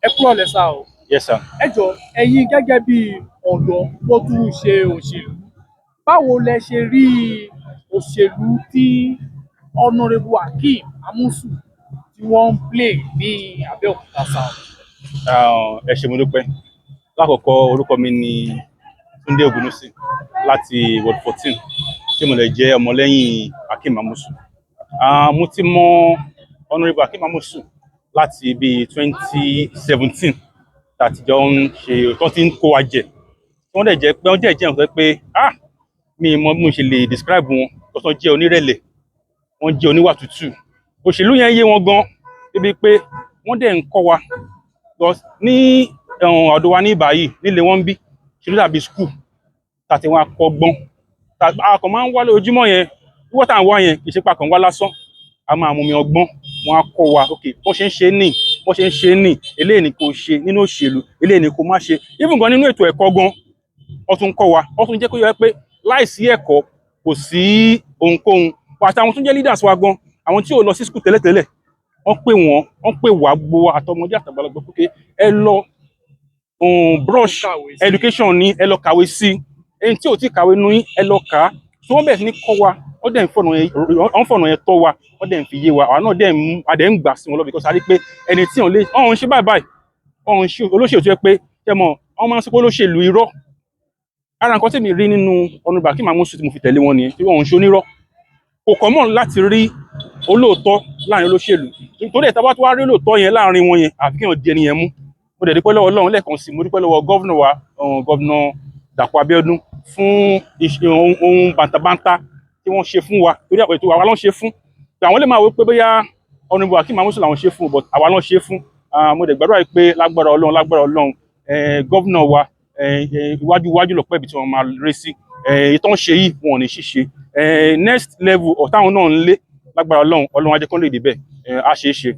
Ẹ kúrò lẹ́ sà o. Yes, sir. Ẹ jọ̀ọ́, ẹ̀yin gẹ́gẹ́ bí ọ̀dọ́ tó tún ṣe òṣèlú, báwo lẹ ṣe rí òṣèlú tí Honorable Akeem Amosun tí wọ́n ń play ní Abẹ́òkúta South? Ẹ ṣé mo dúpẹ́. Lákọ̀ọ́kọ́ orúkọ mi ni Túndé Ògúnúsì láti Ward 14 tí mo lè jẹ́ ọmọlẹ́yìn Akeem Amosun. Mo ti mọ Honorable Akeem Amosun láti bí 2017 láti jọ ń ṣe tó ti ń kó wa jẹ. Wọ́n dẹ̀ jẹ́ pé wọ́n jẹ́ nǹkan pé mi mọ bí mo ṣe lè describe wọn tó tán jẹ́ onírẹ̀lẹ̀, wọ́n jẹ́ oníwà tútù. Òṣèlú yẹn yé wọn gan débi pé wọ́n dẹ̀ ń kọ́ wa. Ní ọ̀dọ̀ wa ní ìbáyìí nílé wọn bí ṣe ló dàbí school tàti wọn akọgbọ́n. Àkàn máa ń wá lójúmọ́ yẹn, wíwọ́ tá à ń wá yẹn kì í ṣe pàkàn wá lásán. A máa mú mi ọgbọ́n, wọn á kọ́ wa, ok, bó ṣe ń ṣe ní, bó ṣe ń ṣe ní, eléyìí ni kò ṣe nínú òṣèlú, eléyìí ni kò má ṣe. Even gan nínú ètò ẹ̀kọ́ gan, wọ́n tún kọ́ wa, wọ́n tún jẹ́ kó yẹ pé láìsí ẹ̀kọ́ kò sí ohunkóhun. Àtàwọn tún jẹ́ leaders wa gan, àwọn tí ò lọ sí school tẹ́lẹ̀tẹ́lẹ̀, wọ́n pè wá gbogbo àtọmọdé àtàgbàlagbà pé ẹ lọ brush education ní ẹ lọ kàwé sí, ẹni tí ò tí kàwé nú yín ẹ lọ kà á. So wọ́n bẹ̀rẹ̀ sí ní kọ́ wa, wọ́n dẹ̀ ń fọ̀nà yẹn tọ́ wa, wọ́n dẹ̀ ń fi yé wa, àwa náà dẹ̀ ń gbà sí wọn lọ because a rí pé ẹni tí wọ́n ń ṣe báyìí, wọ́n ń ṣe olóṣèlú tó yẹ pé tẹ́mọ̀ wọ́n máa ń sọ pé olóṣèlú irọ́. Ara nǹkan tí mi rí nínú Honorable Akeem Amosun tí mo fi tẹ̀lé wọn nìyẹn, tí wọ́n ń ṣe onírọ́. Kò common láti rí olóòótọ́ láàrin olóṣèlú. Nítorí ẹ̀ta bá tó wá rí olóòótọ́ yẹn láàrin wọn yẹn, àfi kí wọ́n di ẹni yẹn mú. Mo dẹ̀ dúpẹ́ lọ́wọ́ Ọlọ́run lẹ́ẹ̀kan sí, mo dúpẹ́ lọ́wọ́ gọ́vnà wa, gọ́vnà Dàpọ̀ Abíọ́dún fún ohun bàǹtàbàǹtà tí wọ́n ṣe fún wa. Torí àpò ètò àwa ló ń ṣe fún. Àwọn lè máa wò pé bóyá Honorable Akeem Amosun làwọn ṣe fún, but àwa ló ń ṣe fún. Mo dẹ̀ gbàdúrà pé lágbára Ọlọ́run, gọ́vnà wa iwájú lọ́pọ̀ ibi tí wọ́n máa ré sí. Ìtàn ṣe yìí wọn ò ní ṣíṣe. Next level ọ̀táwọn náà ń lé lágbára Ọlọ́run á jẹ́ kó lè débẹ̀. A ṣe é ṣe.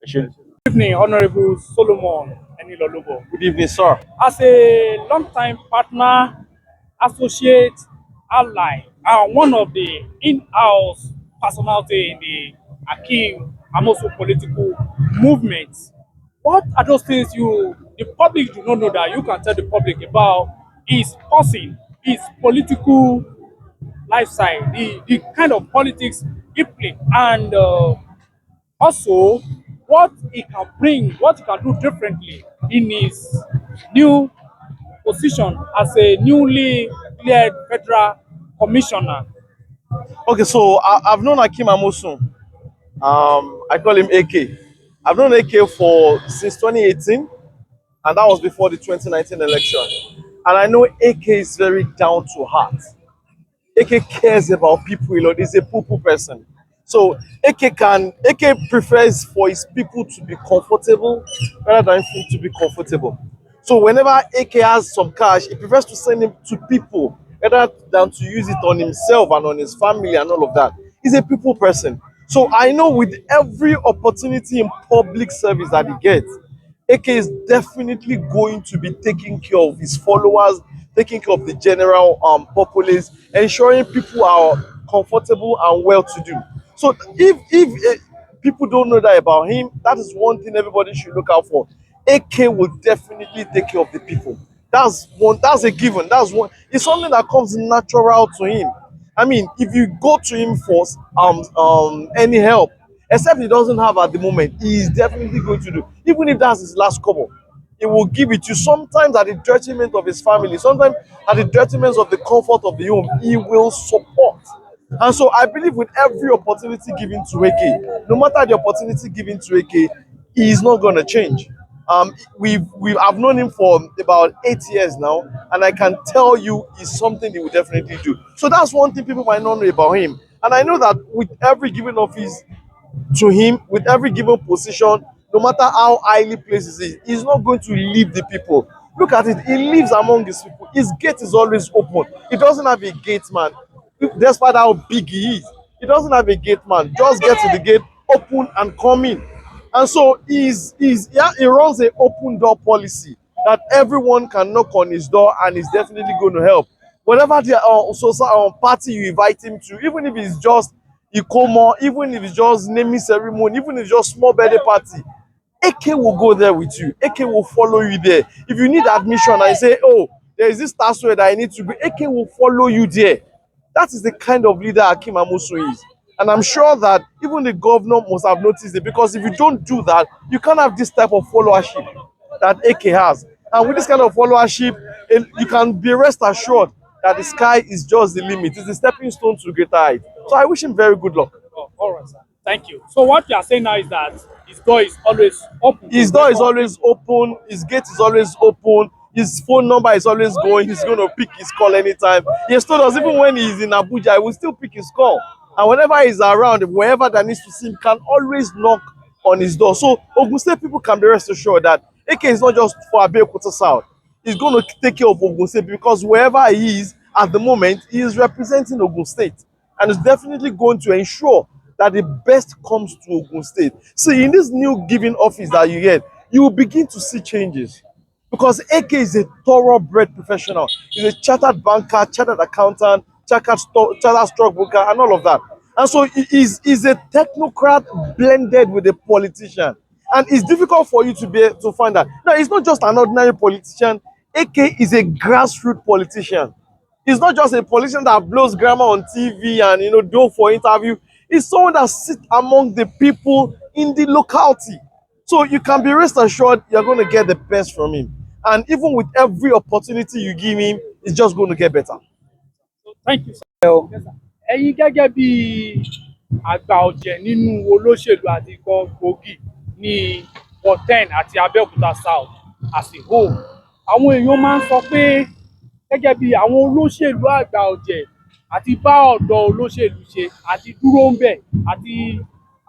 Good evening, Honorable Solomon Enilolobo. Good evening, sir. As a long-time partner, associate, ally, and one of the in-house personality in the Akeem Amosun political movement, what are those things the public do not know that you can tell the public about his person, his political lifestyle, the kind of politics he play, and also what he can bring, what he can do differently in his new position as a newly cleared federal commissioner? Okay, so I've known Akeem Amosun. I call him AK. I've known AK since 2018, and that was before the 2019 election. And I know AK is very down to heart. AK cares about people, he's a poo-poo person. So AK prefers for his people to be comfortable rather than him to be comfortable. So whenever AK has some cash, he prefers to send him to people rather than to use it on himself and on his family and all of that. He's a people person. So I know with every opportunity in public service that he gets, AK is definitely going to be taking care of his followers, taking care of the general populace, ensuring people are comfortable and well-to-do. So if people don't know that about him, that is one thing everybody should look out for. AK will definitely take care of the people. That's a given. That's one. It's something that comes natural to him. I mean, if you go to him for any help, except he doesn't have at the moment, he is definitely going to do. Even if that's his last couple, he will give it to you. Sometimes at the detriment of his family, sometimes at the detriment of the comfort of the home, he will support. And so I believe with every opportunity given to AK, no matter the opportunity given to AK, he is not going to change. I've known him for about 8 years now, and I can tell you it's something he will definitely do. So that's one thing people might not know about him. And I know that with every given office to him, with every given position, no matter how highly placed he is, he's not going to leave the people. Look at it, he lives among his people. His gate is always open. He doesn't have a gate man. Despite how big he is, he doesn't have a gate man. Just get to the gate, open and come in. And so he runs an open door policy that everyone can knock on his door and he's definitely going to help. Whatever the party you invite him to, even if it's just Ikomo, even if it's just naming ceremony, even if it's just small birthday party, AK will go there with you. AK will follow you there. If you need admission and you say, oh, there is this task that I need to be, AK will follow you there. That is the kind of leader Akeem Amosun is. And I'm sure that even the governor must have noticed it, because if you don't do that, you can't have this type of followership that AK has. And with this kind of followership, you can be rest assured that the sky is just the limit. It's the stepping stone to greater height. So I wish him very good luck. Oh, all right, sir. Thank you. So what you are saying now is that his door is always open. His door is always open. His gate is always open. His phone number is always going. He's going to pick his call anytime. He has told us even when he's in Abuja, he will still pick his call. And whenever he's around, wherever that needs to see him, can always knock on his door. So Ogun State people can be rest assured that AK is not just for Abeokuta South. He's going to take care of Ogun State, because wherever he is at the moment, he is representing Ogun State. And is definitely going to ensure that the best comes to Ogun State. See, in this new given office that you get, you will begin to see changes. Because AK is a thoroughbred professional. He's a chartered banker, chartered accountant, chartered stockbroker, and all of that. And so he's a technocrat blended with a politician. And it's difficult for you to find that. Now, he's not just an ordinary politician. AK is a grassroots politician. He's not just a politician that blows grammar on TV and do for interview. He's someone that sits among the people in the locality. So you can be rest assured you're going to get the best from him. And even with every opportunity you give him, it's just going to get better. So thank you, sir. Yes, sir. Ẹ̀yin gẹ́gẹ́ bí àgbà ọ̀jẹ̀ nínú olóṣèlú àti ikọ̀ gbòógì ní Ward 10 àti Abẹ́òkúta South as a whole. Àwọn èèyàn máa ń sọ pé gẹ́gẹ́ bí àwọn olóṣèlú àgbà ọ̀jẹ̀ àti bá ọ̀dọ́ olóṣèlú ṣe àti dúró ń bẹ̀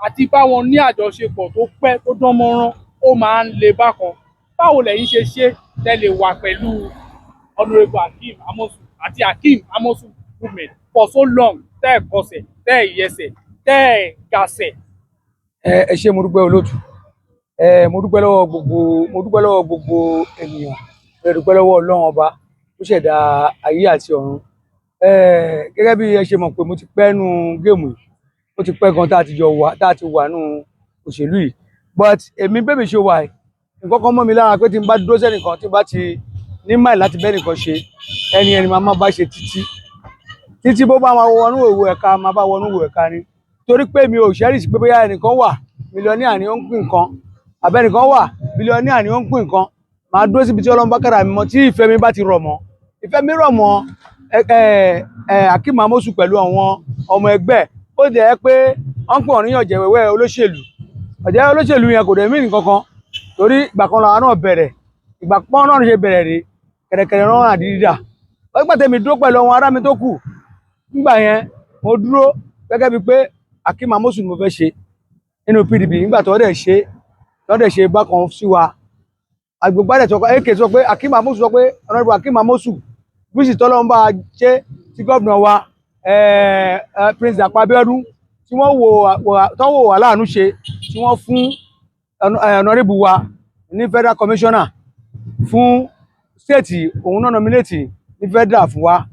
àti bá wọn ní àjọṣepọ̀ tó pẹ́ tó dán mọ́rán ó máa ń le bákan. Báwo lẹ̀yin ṣe tẹ́lẹ̀ wà pẹ̀lú Honourable Akeem Amosun àti Akeem Amosun movement for so long, tẹ́ ẹ̀ kọsẹ̀, tẹ́ ẹ̀ yẹsẹ̀, tẹ́ ẹ̀ gàsẹ̀? Ẹ ṣé mo dúpẹ́ olóòtú. Mo dúpẹ́ lọ́wọ́ gbogbo ènìyàn. Mo dúpẹ́ lọ́wọ́ Ọlọ́run ọba tó ṣẹ̀dá ayé àti ọ̀run. Gẹ́gẹ́ bí ẹ ṣe mọ̀ pé mo ti pẹ́ nú géèmù yìí. Ó ti pẹ́ gan tá a ti wà nú òṣèlú yìí. But èmi bẹ́ẹ̀ mi ṣe wà yìí. Nǹkan kan mọ́ mi lára pé tí n bá dúró sẹ́nìkan, tí n bá ti ní máì láti bẹ́ẹ̀ nìkan ṣe, ẹni máa bá ṣe títí bó bá máa wọnú òwò ẹ̀ka máa bá wọnú òwò ẹ̀ka ni. Torí pé mi ò ṣẹ́rìsì pé bóyá ẹnìkan wà mílíọ̀nìyà ni ó ń pín nǹkan, àbẹ́nìkan wà bílíọ̀nìyà ni ó ń pín nǹkan. Màá dúró síbi tí Ọlọ́run bá kádàrá mi mọ́, tí ìfẹ́ mi bá ti rọ̀ mọ́. Ìfẹ́ mi rọ̀ mọ́ Akeem Amosun pẹ̀lú àwọn ọmọ ẹgbẹ́. Ó jẹ́ pé wọ́n pè wọ́n ní ọ̀jẹ̀ wẹ́wẹ́ olóṣèlú. Ọ̀jẹ̀ olóṣèlú yẹn kò dẹ̀ mí nǹkan kan. Torí ìgbà kan làwọn náà bẹ̀rẹ̀, ìgbà pọ́n náà ṣe bẹ̀rẹ̀ rèé, kẹ̀rẹ̀kẹ̀rẹ̀ rán àdídà. Wọ́n gbà tèmi dúró pẹ̀lú àwọn ará mi tó kù. Nígbà yẹn mo dúró gẹ́gẹ́ bíi pé Akeem Amosun mo fẹ́ ṣe nínú PDP. Nígbà tó dẹ̀ ṣe bákan sí wa, àgbègbè àdẹ̀ sọ pé AK sọ pé Akeem Amosun sọ pé Honourable Akeem Amosun bísí tọ́lọ́run bá ṣe tí gómìnà wa Prince Abiodun tí wọ́n wò wà láàánú ṣe, tí wọ́n fún Honourable wa ní Federal Commissioner fún state, òun náà nominate ní Federal fún wa,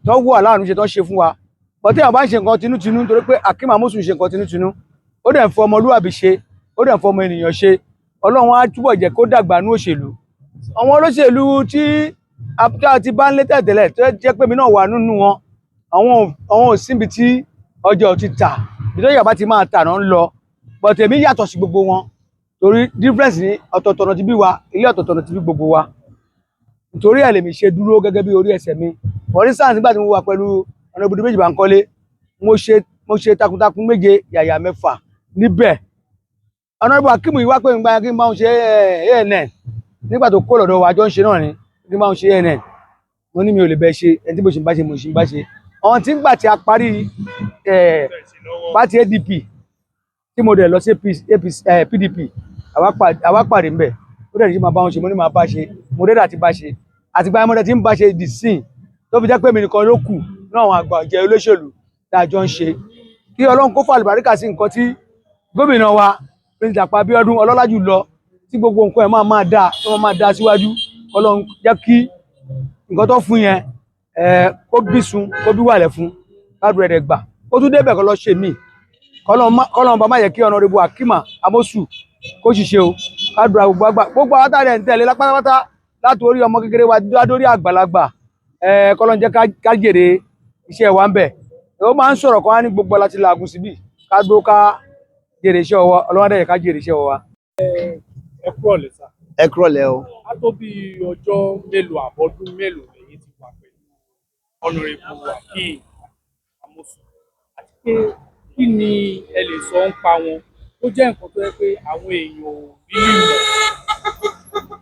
tó wò wà láàánú ṣe tó ṣe fún wa. But tí àwọn bá ń ṣe nǹkan tinútinú, nítorí pé Akeem Amosun ṣe nǹkan tinútinú, ó dẹ̀ ń fọ ọmọlúwàbí ṣe, ó dẹ̀ ń fọ ọmọ ènìyàn ṣe. Ọlọ́run á túbọ̀ jẹ́ kó dàgbà ní òṣèlú. Àwọn olóṣèlú tí a ti bá ń lé tẹ̀tẹ̀lẹ̀ tó jẹ́ pé mi náà wà nínú wọn, àwọn ò síbi tí ọjọ́ ti tà, bí tó yàbá ti máa tà náà ń lọ. But èmi yàtọ̀ sí gbogbo wọn, torí difference ní ọ̀tọ̀ọ̀tọ̀ náà ti bí wa, ilé ọ̀tọ̀ọ̀tọ̀ náà ti bí gbogbo wa. Nítorí ẹ̀ lèmi ṣe dúró gẹ́gẹ́ bí orí ẹsẹ̀ mi. For instance, nígbà tí mo wà pẹ̀lú Honourable Méjì Bánkọ́lé, mo ṣe takuntakun 7 yàyà 6 níbẹ̀. Honourable Akeem yìí wá pé nígbà yẹn kí n bá wọn ṣe ANN, nígbà tó kó lọ́dọ̀ wa jọ ń ṣe náà ni kí n bá wọn ṣe ANN. Mo ní mi ò lè bẹ́ẹ̀ ṣe, ẹni tí mo ṣì ń bá ṣe mo ṣì ń bá ṣe. Àwọn tí ń gbà tí a parí pàtí ADP tí mo dẹ̀ lọ sí PDP, àwa pàdé ń bẹ̀. Ó dẹ̀ ní kí n máa bá wọn ṣe, mo ní máa bá ṣe, mo dẹ̀ àti bá ṣe. Àtìgbà yẹn mo dẹ̀ ti ń bá ṣe the sin tó fi jẹ́ pé mi nìkan ló kù náà àwọn àgbà ọ̀jẹ̀ olóṣèlú tá a jọ ń ṣe. Kí Ọlọ́run kó fàlùbáríkà sí nǹkan tí gómìnà wa Prince Abiodun ọlọ́lá jù lọ, tí gbogbo nǹkan ẹ̀ máa dáa síwájú. Ọlọ́run jẹ́ kí nǹkan tó fún yẹn kó bí sun kó bí wàlẹ̀ fún ládùúrẹ́ rẹ̀ gbà. Ó tún débẹ̀ kó lọ ṣe mí. Kọ́lọ́run bá má yẹ kí Honourable Akeem Amosun kó ṣiṣẹ́ o. kádùrà gbogbo àwọn táwọn ẹ̀ ń tẹ̀lé lápátápátá láti orí ọmọ kékeré wa dórí àgbàlagbà kọ́lọ́n jẹ́ ká jèrè iṣẹ́ wa ń bẹ̀. Ó máa ń sọ̀rọ̀ kan á ní gbogbo láti làágùn síbí ká dúró ká jèrè iṣẹ́ ọwọ́ Ọlọ́run dẹ̀ ká jèrè iṣẹ́ wa. Ẹ kúrọ̀lẹ́ sà. Ẹ kúrọ̀lẹ́ o. Á tó bí ọjọ́ mélòó àbọ̀dún mélòó lẹ́yìn ti wà pẹ̀lú Honorable Akeem Amosun, àti pé kí ni ẹ lè sọ ń pa wọn tó jẹ́ nǹkan tó yẹ pé àwọn èèyàn ò rí mọ̀.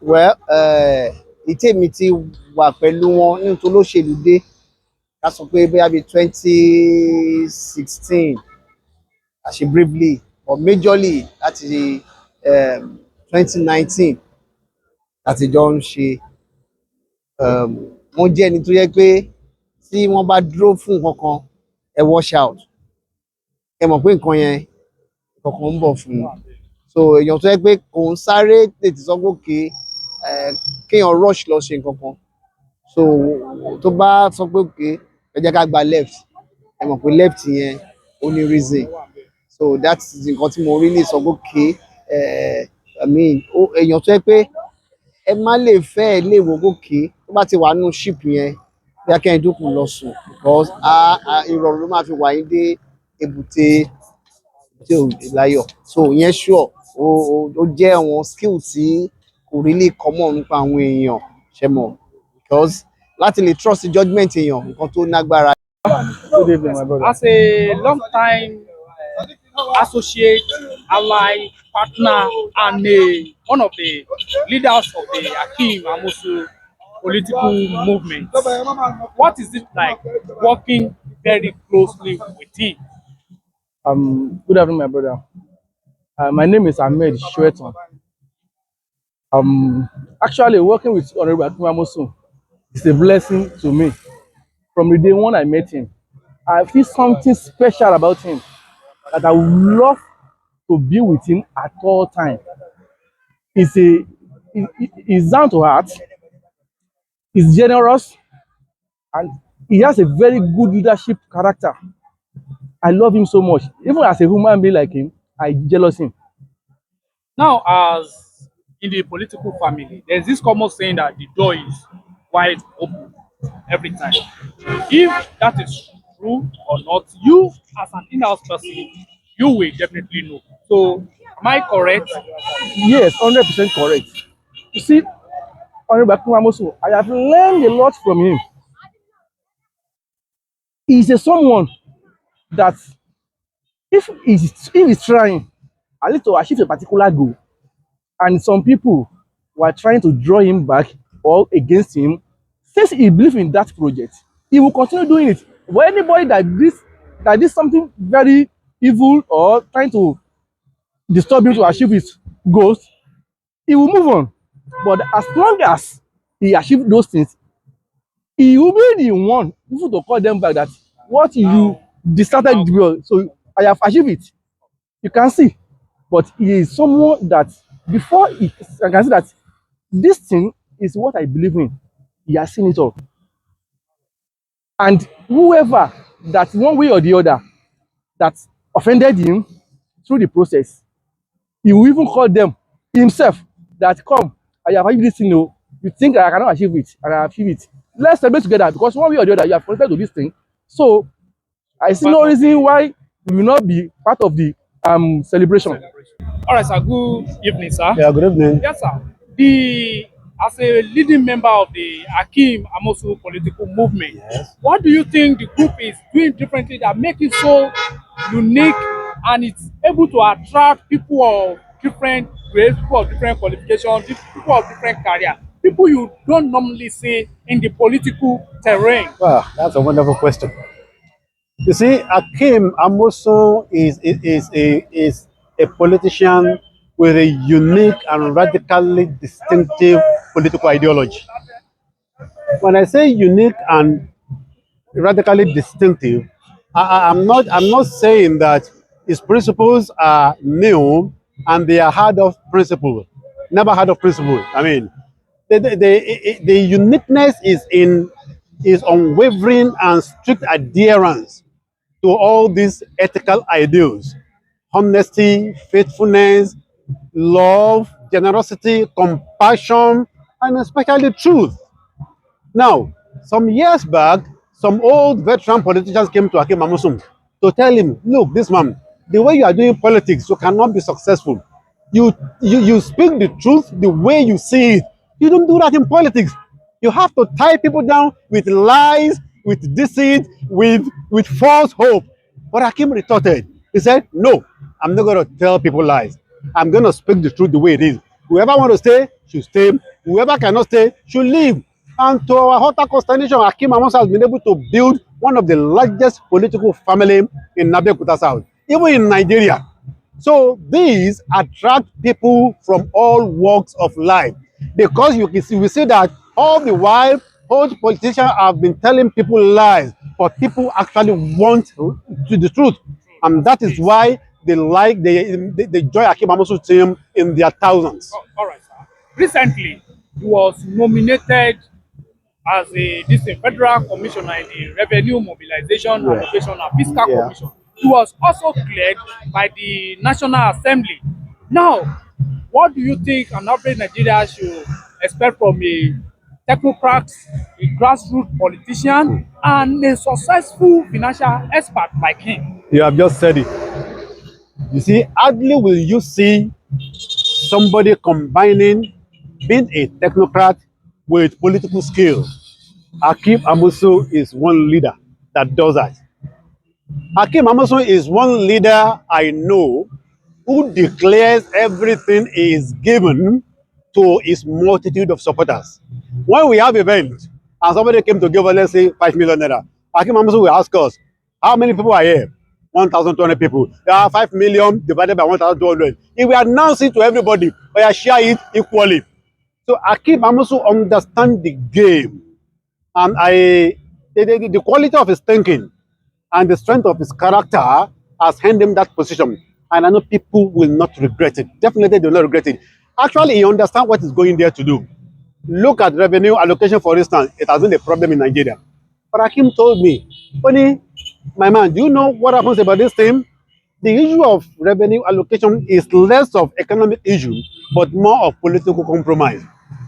Well, ìtèmi ti wà pẹ̀lú wọn nítorí olóṣèlú dé ká sọ pé bóyá bíi 2016 àṣẹ briefly or majorly láti 2019 láti jọ ń ṣe. Wọ́n jẹ́ ẹni tó yẹ pé tí wọ́n bá dúró fún nǹkan kan ẹ wash out, ẹ mọ̀ pé nǹkan yẹn kankan ń bọ̀ fún un. So èèyàn tó yẹ pé kò ń sáré tètè sọ pé kéèyàn rush lọ ṣe nǹkan kan. So tó bá sọ pé ẹ jẹ́ ká gba left, ẹ mọ̀ pé left yẹn ó ní reason. So that's nǹkan tí mo rí ní sọ pé èèyàn tó yẹ pé ẹ má lè fẹ́ ẹ lè wò ó tó bá ti wà nínú ship yẹn bí akẹ́yìn dúkùú lọ sùn because ìrọ̀rùn ló máa fi wà yín dé èbúté láyọ̀. So yẹn sure ó jẹ́ àwọn skill tí kò really common nípa àwọn èèyàn ṣe mọ̀ because láti lè trust judgement èèyàn nǹkan tó nágbára. Good evening, my brother. As a long time associate, ally, partner, and one of the leaders of the Akeem Amosun political movement, what is it like working very closely with him? Good afternoon, my brother. My name is Ahmed Shweton. Actually, working with Honorable Akeem Amosun is a blessing to me. From the day when I met him, I feel something special about him that I would love to be with him at all times. He's down to earth, he's generous, and he has a very good leadership character. I love him so much. Even as a human being like him, I jealous him. Now, as in the political family, there's this common saying that the door is wide open every time. If that is true or not, you as an in-house person, you will definitely know. So, am I correct? Yes, 100% correct. You see, Honorable Akeem Amosun, I have learned a lot from him. He's someone that if he's trying at least to achieve a particular goal, and some people were trying to draw him back or against him, since he believes in that project, he will continue doing it. But anybody that did something very evil or trying to disturb him to achieve his goals, he will move on. But as long as he achieves those things, he will be the one people to call them back that what you started to do, so I have achieved it. You can see. But he is someone that before I can see that this thing is what I believe in. He has seen it all. And whoever that one way or the other that offended him through the process, he will even call them himself that come, I have achieved this thing. You think I cannot achieve it, and I achieve it. Let's celebrate together because one way or the other you have connected to this thing. So I see no reason why we will not be part of the celebration. All right, sir. Good evening, sir. Yeah, good evening. Yes, sir. As a leading member of the Akeem Amosun political movement, yes, what do you think the group is doing differently that make it so unique and it's able to attract people of different grades, people of different qualifications, people of different career, people you don't normally see in the political terrain? Wow, that's a wonderful question. You see, Akeem Amosun is a politician with a unique and radically distinctive political ideology. When I say unique and radically distinctive, I'm not saying that his principles are new and they are hard of principle. Never hard of principle. I mean, the uniqueness is in his unwavering and strict adherence to all these ethical ideals: honesty, faithfulness, love, generosity, compassion, and especially truth. Now, some years back, some old veteran politicians came to Akeem Amosun to tell him, look, this man, the way you are doing politics, you cannot be successful. You speak the truth the way you see it. You don't do that in politics. You have to tie people down with lies, with deceit, with false hope. But Akeem retorted. He said, no, I'm not going to tell people lies. I'm going to speak the truth the way it is. Whoever wants to stay should stay. Whoever cannot stay should leave. And to our utter consternation, Akeem Amosun has been able to build one of the largest political family in Abeokuta South, even in Nigeria. So these attract people from all walks of life, because we see that all the while old politicians have been telling people lies, but people actually want to the truth, and that is why they join Akeem Amosun team in their thousands. Oh, all right, sir. Recently, he was nominated as a federal commissioner in the Revenue Mobilization, Allocation, and Fiscal Commission. He was also cleared by the National Assembly. Now, what do you think an average Nigerian should expect from a technocrat, a grassroots politician, and a successful financial expert like him? You have just said it. You see, hardly will you see somebody combining being a technocrat with political skill. Akeem Amosun is one leader that does that. Akeem Amosun is one leader I know who declares everything is given to his multitude of supporters. When we have events and somebody came to give us, let's say, 5 million naira, Akeem Amosun will ask us, how many people are here? 1,200 people. There are 5 million divided by 1,200. He will announce it to everybody, but I share it equally. So Akeem Amosun understands the game, and the quality of his thinking and the strength of his character has handed him that position. And I know people will not regret it. Definitely they will not regret it. Actually, he understands what he's going there to do. Look at revenue allocation, for instance. It has been a problem in Nigeria. But Akeem told me, Bonnie, my man, do you know what happens about this thing? The issue of revenue allocation is less of economic issue, but more of political compromise.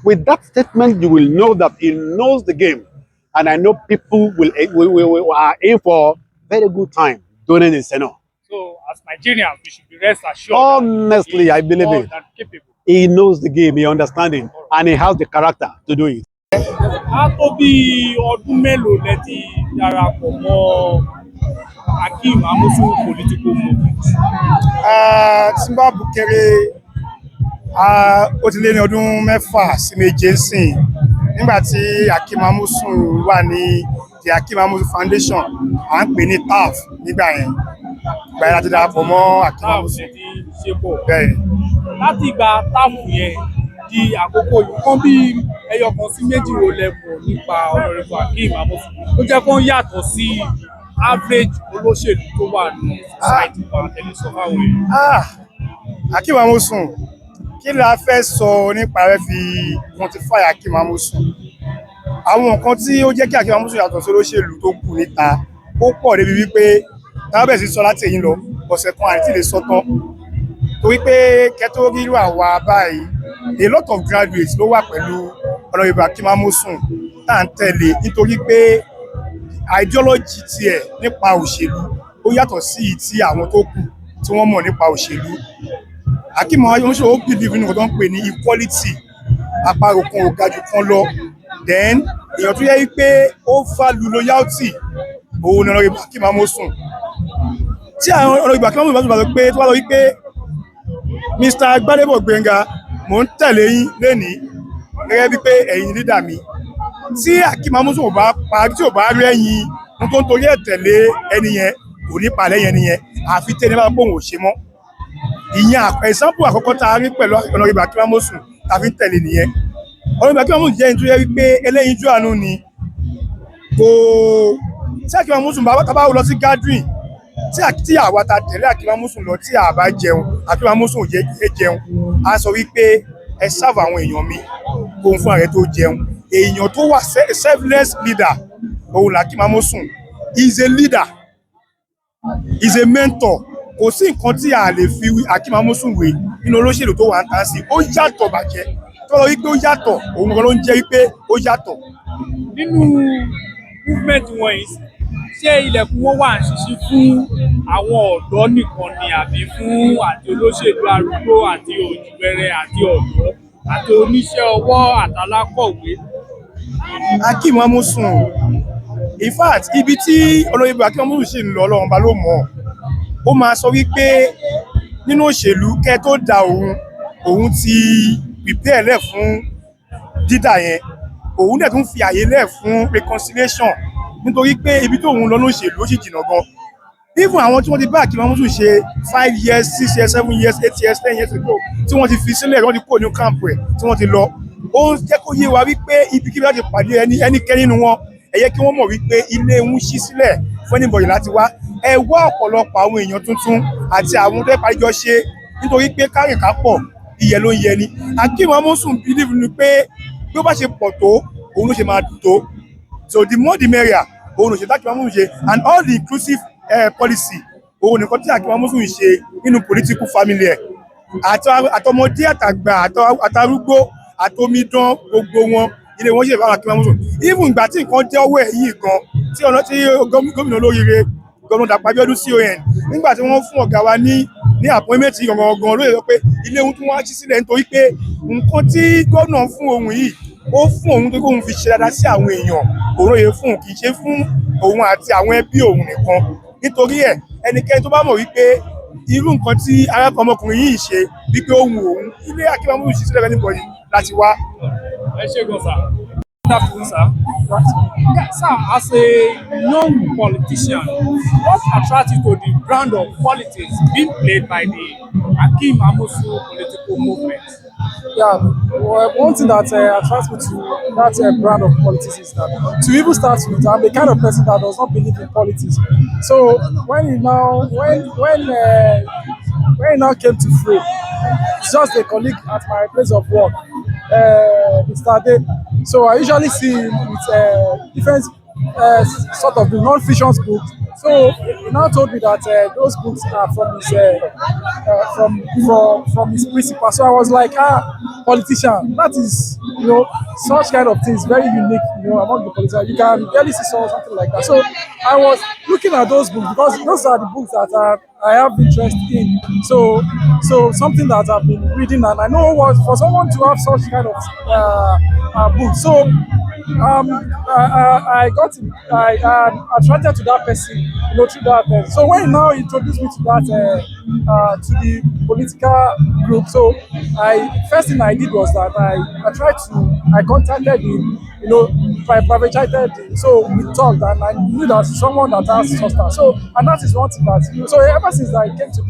With that statement, you will know that he knows the game. And I know people are in for very good time during the Senate. So, as Nigerians, we should be rest assured. Honestly, I believe it. He knows the game, he understands it, and he has the character to do it. A tó bí ọdún mélòó lẹ ti darapọ̀ mọ́ Akeem Amosun political movement? Tí n bá bù kéré, ó ti lé ní ọdún 6 sí 7 sìn. Nígbà tí Akeem Amosun wà ní the Akeem Amosun Foundation, à ń pè ní TAF nígbà yẹn. Ìgbà yẹn láti darapọ̀ mọ́ Akeem Amosun. Bẹ́ẹ̀. Láti ìgbà TAF yẹn di àkókò yìí, kan bí ẹyọkan sí méjì wo lẹ mọ̀ nípa Honorable Akeem Amosun tó jẹ́ kó yàtọ̀ sí average olóṣèlú tó wà ní society wa tẹlifíṣàn fáwọn èèyàn. Akeem Amosun, kí la fẹ́ sọ nípa rẹ̀ fi quantify Akeem Amosun? Àwọn nǹkan tí ó jẹ́ kí Akeem Amosun yàtọ̀ sí olóṣèlú tó kù níta ó pọ̀ débi wípé tábẹ̀ sí sọ láti èyí lọ ọ̀sẹ̀ kan àti lè sọ tán. Torí pé kẹ́tó rírú àwa báyìí, a lot of graduates ló wà pẹ̀lú Honorable Akeem Amosun tá à ń tẹ̀lé nítorí pé ideology tiẹ̀ nípa òṣèlú ó yàtọ̀ sí ti àwọn tó kù tí wọ́n mọ̀ nípa òṣèlú. Akeem Amosun ó believe nínú nǹkan tó ń pè ní equality, àparò kan ò ga jù kan lọ. Then èèyàn tó yẹ pé ó value loyalty, òun ni Honorable Akeem Amosun. Tí àwọn Honorable Akeem Amosun bá sọ pé tó bá sọ wípé Mr. Gbadebo Gbenga, mò ń tẹ̀lé yín lénìí gẹ́gẹ́ bí pé ẹ̀yin leader mi. Tí Akeem Amosun ò bá parí, tí ò bá rí ẹ̀yin mo tó ń torí ẹ̀ tẹ̀lé ẹni yẹn, kò ní pa lẹ́yìn ẹni yẹn, àfi tẹ́ni bá pòun ò ṣe mọ́. Ìyẹn example àkọ́kọ́ tá a rí pẹ̀lú Honorable Akeem Amosun tàbí tẹ̀lé nìyẹn. Honorable Akeem Amosun jẹ́ ẹni tó yẹ wípé ẹlẹ́yinjú àánú ni. Kò tí Akeem Amosun bá lọ sí gathering, tí àwa ta tẹ̀lé Akeem Amosun lọ tí a bá jẹun, Akeem Amosun ò yẹ jẹun, a sọ wípé ẹ serve àwọn èèyàn mi kóhun fún ààrẹ tó jẹun. Èèyàn tó wà selfless leader òun Akeem Amosun. He is a leader, he is a mentor, kò sí nǹkan tí a lè fi Akeem Amosun wé nínú olóṣèlú tó wà ń tàn sí ó yàtọ̀ bàjẹ́ tó lọ wípé ó yàtọ̀ òun kan ló ń jẹ́ wípé ó yàtọ̀. Nínú movement wọ̀nyí ṣé ilẹ̀kùn wọn wà ń ṣíṣí fún àwọn ọ̀dọ́ nìkan ni àbí fún àti olóṣèlú arúgbó àti òjìwẹrẹ àti ọ̀dọ́ àti oníṣẹ́ ọwọ́ àtàlákọ̀wé? Akeem Amosun, in fact ibi tí olóyìnbó Akeem Amosun ṣì ń lọ Ọlọ́run bá ló mọ̀ ó máa sọ wípé nínú òṣèlú kẹ́ tó da òun ti prepare lẹ̀ fún dídà yẹn òun dẹ̀ tún fi àyè lẹ̀ fún reconciliation nítorí pé ibi tó òun lọ lóṣèlú ó sì jìnnà gan. Even àwọn tí wọ́n ti bá Akeem Amosun ṣe 5 years 6 years 7 years 8 years 10 years ago tí wọ́n ti fi sílẹ̀ wọ́n ti kó ní camp rẹ̀ tí wọ́n ti lọ ó ń jẹ́ kó yé wa wípé ibikíbi láti pàdé ẹnikẹ́ni nínú wọn ẹ yẹ kí wọ́n mọ̀ wípé ilé ń ṣí sílẹ̀ fún anybody láti wá ẹ wá ọ̀pọ̀lọpọ̀ àwọn èèyàn tuntun àti àwọn tó parí jọ ṣe nítorí pé kárìnká pọ̀ iyẹ̀ ló ń yẹ ni. Akeem Amosun believe ni pé bí ó bá ṣe pọ̀ tó òun ló ṣe máa dùn tó, so the more the merrier òun ló ṣe Akeem Amosun ṣe and all the inclusive policy òun nìkan tí Akeem Amosun ṣe nínú political family ẹ̀ àtọmọdé àtàgbà àtàrúgbó àtòmídán gbogbo wọn ilé wọn ṣe fáwọn Akeem Amosun. Even ìgbà tí nǹkan jẹ́ ọwọ́ ẹ̀ yìí gan tí ọ̀nà tí gómìnà olóríire gómìnà Dàpọ̀ Abíọ́dún CON nígbà tí wọ́n fún ọ̀gá wa ní appointment gangan ló yẹ pé ilé ohun tí wọ́n á ṣí sílẹ̀ nítorí pé nǹkan tí gómìnà fún ohun yìí ó fún òun tó kóun fi ṣe dáadáa sí àwọn èèyàn òun lóye fún kì í ṣe fún òun àti àwọn ẹbí òun nìkan. Nítorí ẹ̀ ẹnikẹ́ni tó bá mọ̀ wípé irú nǹkan tí arákùnrin ọmọkùnrin yìí ṣe wípé ó wù òun ilé Akeem Amosun ṣí sílẹ̀ anybody láti wá. Ẹ ṣé gan sir. Good afternoon, sir. Yeah, sir, as a young politician, what attracts you to the brand of politics being played by the Akeem Amosun political movement? Yeah, well, one thing that attracts me to that brand of politics is that to even start with, I'm the kind of person that does not believe in politics. So when he now came to frame, it's just a colleague at my place of work, Mr. Ade. So I usually see him with different sort of the non-fiction books. So he now told me that those books are from his principal. So I was like, politician, that is, such kind of things, very unique, among the politicians. You can barely see something like that. So I was looking at those books because those are the books that I have interest in. So something that I've been reading, and I know what for someone to have such kind of book. So I attracted to that person, through that. So when he now introduced me to that, to the political group, so first thing I did was that I contacted him, private chatted him. So we talked, and I knew that someone that has substance. So, and that is one thing that, so ever since I came to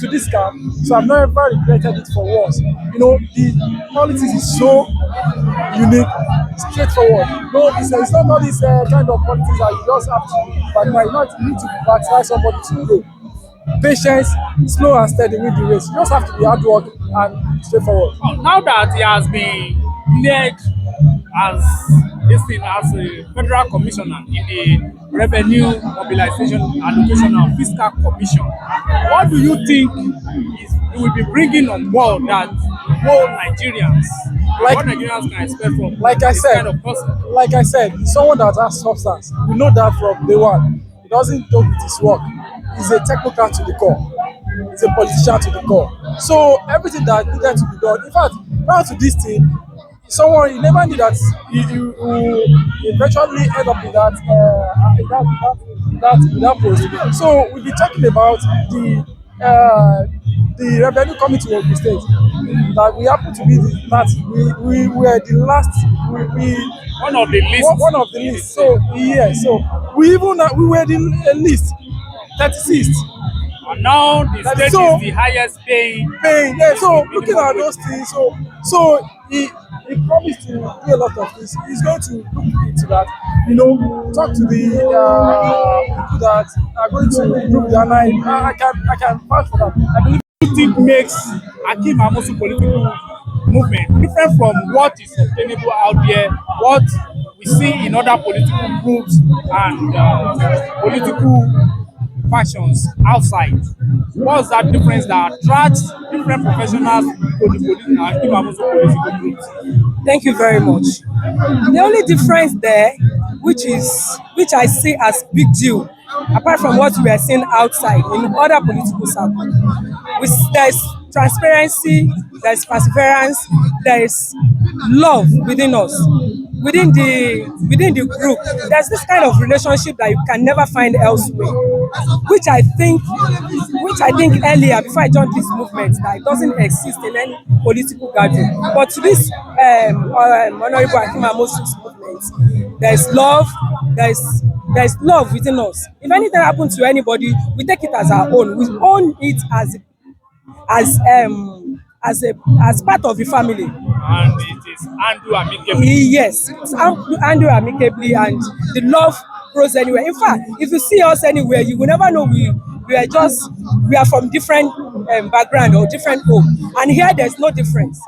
this camp, so I've never regretted it for once. The politics is so unique, straightforward. No, it's not all this kind of politics that you just have to you need to backslide somebody to grow. Patience, slow and steady with the race. You just have to be hard work and straightforward. Now that he has been cleared as a federal commissioner in the Revenue, Mobilization, Allocation and Fiscal Commission, what do you think he will be bringing on board that all Nigerians, what Nigerians can expect from this kind of person? Like I said, someone that has substance. We know that from day one. He doesn't talk with his work. He's a technocrat to the core. He's a politician to the core. So everything that needed to be done, in fact, prior to this thing, he never knew that he eventually end up in that post. So we'll be talking about the revenue committee of the state. That we happen to be we were the last. One of the lists. So so we were the list 36th. And now the state is the highest paying. Yeah. So looking at those things, so he promised to do a lot of things. He's going to look into that. Talk to the people that are going to improve the line. I can vouch for that. I believe. What do you think makes Akeem Amosun political movement different from what is obtainable out there, what we see in other political groups and political factions outside. What's that difference that attracts different professionals to the political and Akeem Amosun political groups? Thank you very much. The only difference there, which I see as big deal, apart from what we are seeing outside in other political circles, there's transparency, there's perseverance, there's love within us, within the group. There's this kind of relationship that you can never find elsewhere, which I think earlier, before I joined this movement, that it doesn't exist in any political gathering. But to this Honorable Akeem Amosun's movement, there's love, there's love within us. If anything happens to anybody, we take it as our own. We own it as part of the family. And it is handled amicably. Yes, it's handled amicably, and the love grows anywhere. In fact, if you see us anywhere, you will never know we are from different background or different home. And here there's no difference.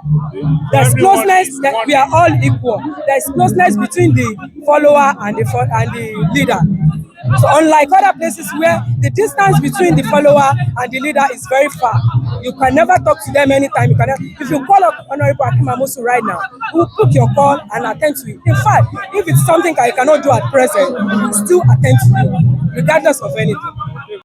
There's closeness, that we are all equal. There's closeness between the follower and the leader. So unlike other places where the distance between the follower and the leader is very far, you can never talk to them anytime. If you call up Honorable Akeem Amosun right now, we will pick your call and attend to it. In fact, if it's something I cannot do at present, we will still attend to you, regardless of anything.